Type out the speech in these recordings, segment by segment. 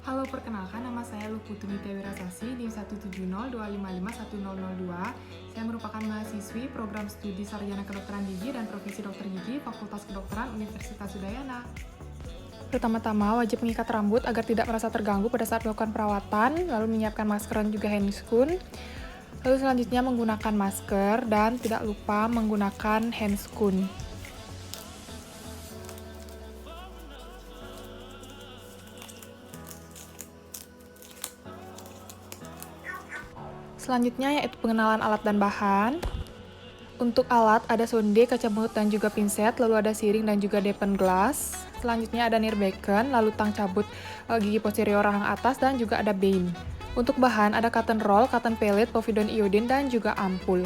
Halo, perkenalkan nama saya Luputri Tewirasasi di 17025510002. Saya merupakan mahasiswi program studi Sarjana Kedokteran Gigi dan Profesi Dokter Gigi Fakultas Kedokteran Universitas Udayana. Pertama-tama, wajib mengikat rambut agar tidak merasa terganggu pada saat melakukan perawatan, lalu menyiapkan masker dan juga handscoon. Lalu selanjutnya menggunakan masker dan tidak lupa menggunakan handscoon. Selanjutnya yaitu pengenalan alat dan bahan. Untuk alat ada sonde, kaca mulut dan juga pinset, lalu ada siring dan juga depen glass. Selanjutnya ada nirbecken, lalu tang cabut gigi posterior rahang atas dan juga ada bane. Untuk bahan ada cotton roll, cotton pellet, povidone iodine dan juga ampul.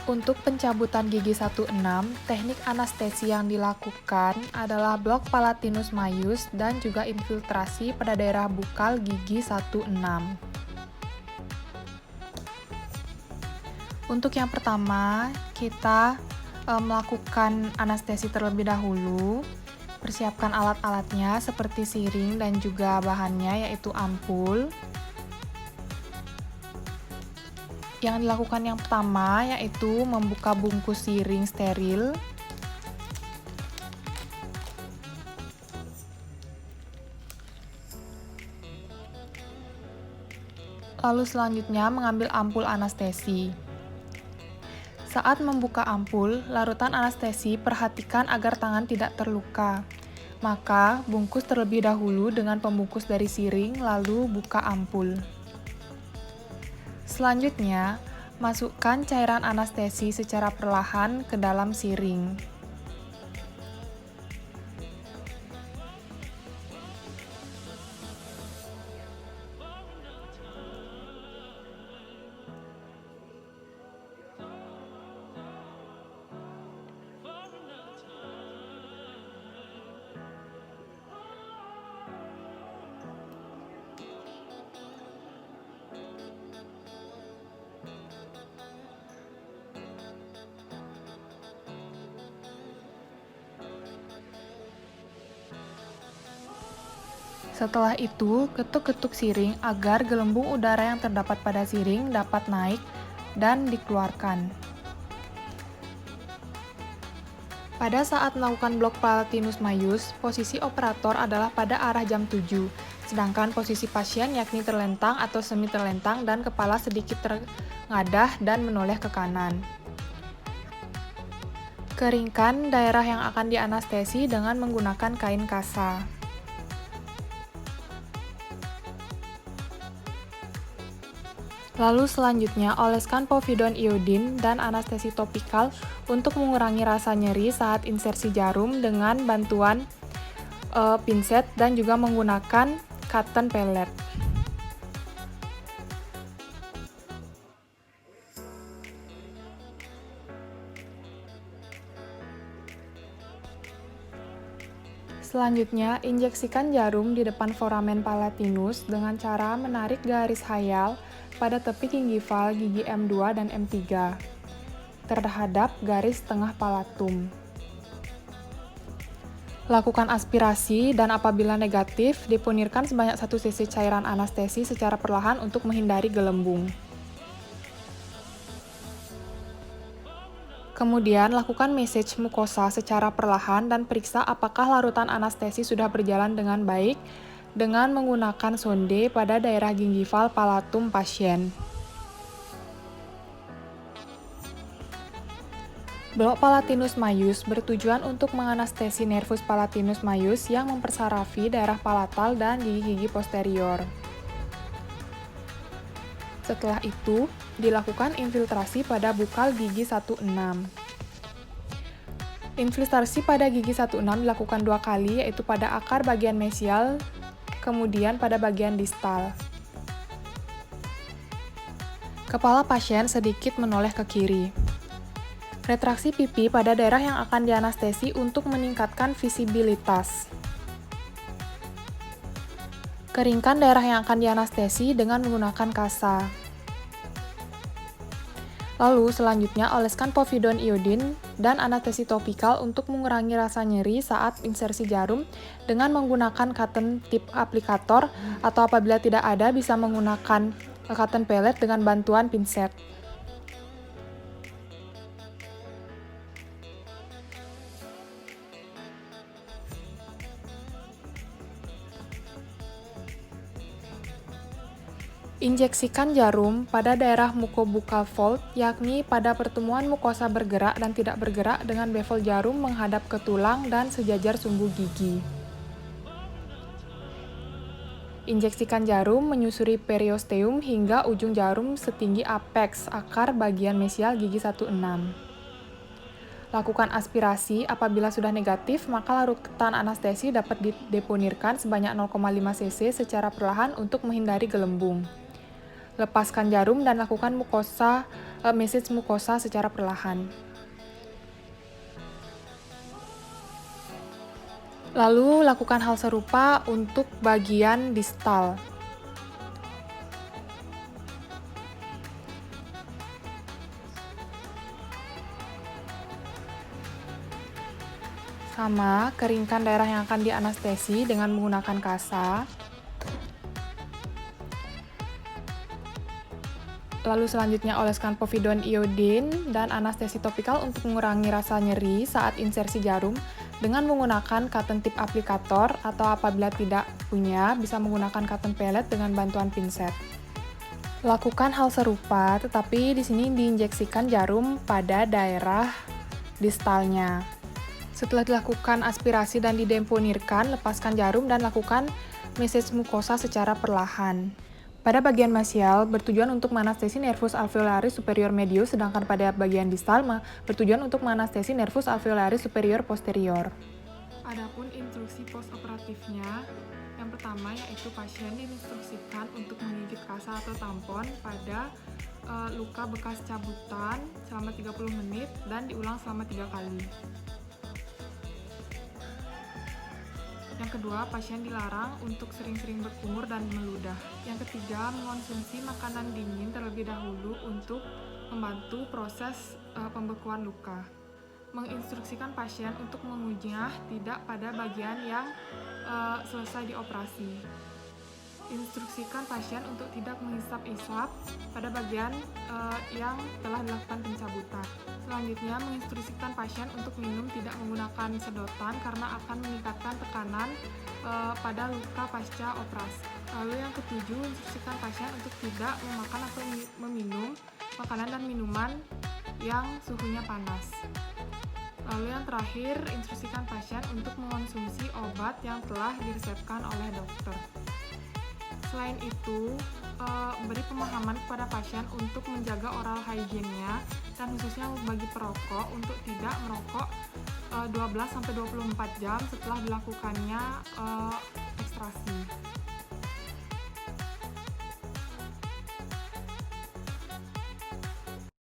Untuk pencabutan gigi 16, teknik anestesi yang dilakukan adalah blok palatinus maius dan juga infiltrasi pada daerah bukal gigi 16. Untuk yang pertama, kita melakukan anestesi terlebih dahulu. Persiapkan alat-alatnya seperti siring dan juga bahannya yaitu ampul. Yang dilakukan yang pertama yaitu membuka bungkus siring steril. Lalu selanjutnya mengambil ampul anestesi. Saat membuka ampul, larutan anestesi perhatikan agar tangan tidak terluka. Maka, bungkus terlebih dahulu dengan pembungkus dari siring, lalu buka ampul. Selanjutnya, masukkan cairan anestesi secara perlahan ke dalam siring. Setelah itu, ketuk-ketuk siring agar gelembung udara yang terdapat pada siring dapat naik dan dikeluarkan. Pada saat melakukan blok palatinus maius, posisi operator adalah pada arah jam 7, sedangkan posisi pasien yakni terlentang atau semi terlentang dan kepala sedikit tengadah dan menoleh ke kanan. Keringkan daerah yang akan dianestesi dengan menggunakan kain kasa. Lalu selanjutnya oleskan povidone iodine dan anestesi topikal untuk mengurangi rasa nyeri saat insersi jarum dengan bantuan pinset dan juga menggunakan cotton pellet. Selanjutnya, injeksikan jarum di depan foramen palatinus dengan cara menarik garis khayal pada tepi gingival gigi M2 dan M3 terhadap garis tengah palatum. Lakukan aspirasi dan apabila negatif, dipunirkan sebanyak 1 cc cairan anestesi secara perlahan untuk menghindari gelembung. Kemudian, lakukan massage mukosa secara perlahan dan periksa apakah larutan anestesi sudah berjalan dengan baik dengan menggunakan sonde pada daerah gingival palatum pasien. Blok palatinus maius bertujuan untuk menganestesi nervus palatinus maius yang mempersarafi daerah palatal dan gigi-gigi posterior. Setelah itu, dilakukan infiltrasi pada bukal gigi 16. Infiltrasi pada gigi 16 dilakukan 2 kali, yaitu pada akar bagian mesial, kemudian pada bagian distal. Kepala pasien sedikit menoleh ke kiri. Retraksi pipi pada daerah yang akan dianestesi untuk meningkatkan visibilitas. Keringkan daerah yang akan dianestesi dengan menggunakan kasa. Lalu selanjutnya oleskan povidone iodin dan anestesi topikal untuk mengurangi rasa nyeri saat insersi jarum dengan menggunakan cotton tip aplikator atau apabila tidak ada bisa menggunakan cotton pellet dengan bantuan pinset. Injeksikan jarum pada daerah mucobuccal fold, yakni pada pertemuan mukosa bergerak dan tidak bergerak dengan bevel jarum menghadap ke tulang dan sejajar sumbu gigi. Injeksikan jarum menyusuri periosteum hingga ujung jarum setinggi apex akar bagian mesial gigi 16. Lakukan aspirasi, apabila sudah negatif, maka larutan anestesi dapat dideponirkan sebanyak 0,5 cc secara perlahan untuk menghindari gelembung. Lepaskan jarum dan lakukan massage mukosa secara perlahan. Lalu lakukan hal serupa untuk bagian distal. Sama, keringkan daerah yang akan dianestesi dengan menggunakan kasa. Lalu selanjutnya oleskan povidone iodin dan anestesi topikal untuk mengurangi rasa nyeri saat insersi jarum dengan menggunakan cotton tip aplikator atau apabila tidak punya bisa menggunakan cotton pellet dengan bantuan pinset. Lakukan hal serupa, tetapi di sini diinjeksikan jarum pada daerah distalnya. Setelah dilakukan aspirasi dan dideponirkan, lepaskan jarum dan lakukan massage mukosa secara perlahan. Pada bagian mesial bertujuan untuk menganestesi nervus alveolaris superior medius, sedangkan pada bagian distal bertujuan untuk menganestesi nervus alveolaris superior posterior. Adapun instruksi postoperatifnya, yang pertama yaitu pasien diinstruksikan untuk menggigit kasa atau tampon pada luka bekas cabutan selama 30 menit dan diulang selama 3 kali. Yang kedua, pasien dilarang untuk sering-sering berkumur dan meludah. Yang ketiga, mengonsumsi makanan dingin terlebih dahulu untuk membantu proses pembekuan luka. Menginstruksikan pasien untuk mengunyah tidak pada bagian yang selesai dioperasi. Instruksikan pasien untuk tidak menghisap-isap pada bagian yang telah dilakukan pencabutan. Selanjutnya, menginstruksikan pasien untuk minum tidak menggunakan sedotan karena akan meningkatkan tekanan pada luka pasca operasi. Lalu yang ketujuh, instruksikan pasien untuk tidak memakan atau meminum makanan dan minuman yang suhunya panas. Lalu yang terakhir, instruksikan pasien untuk mengonsumsi obat yang telah diresepkan oleh dokter. Selain itu, beri pemahaman kepada pasien untuk menjaga oral hygiene-nya dan khususnya bagi perokok untuk tidak merokok 12-24 jam setelah dilakukannya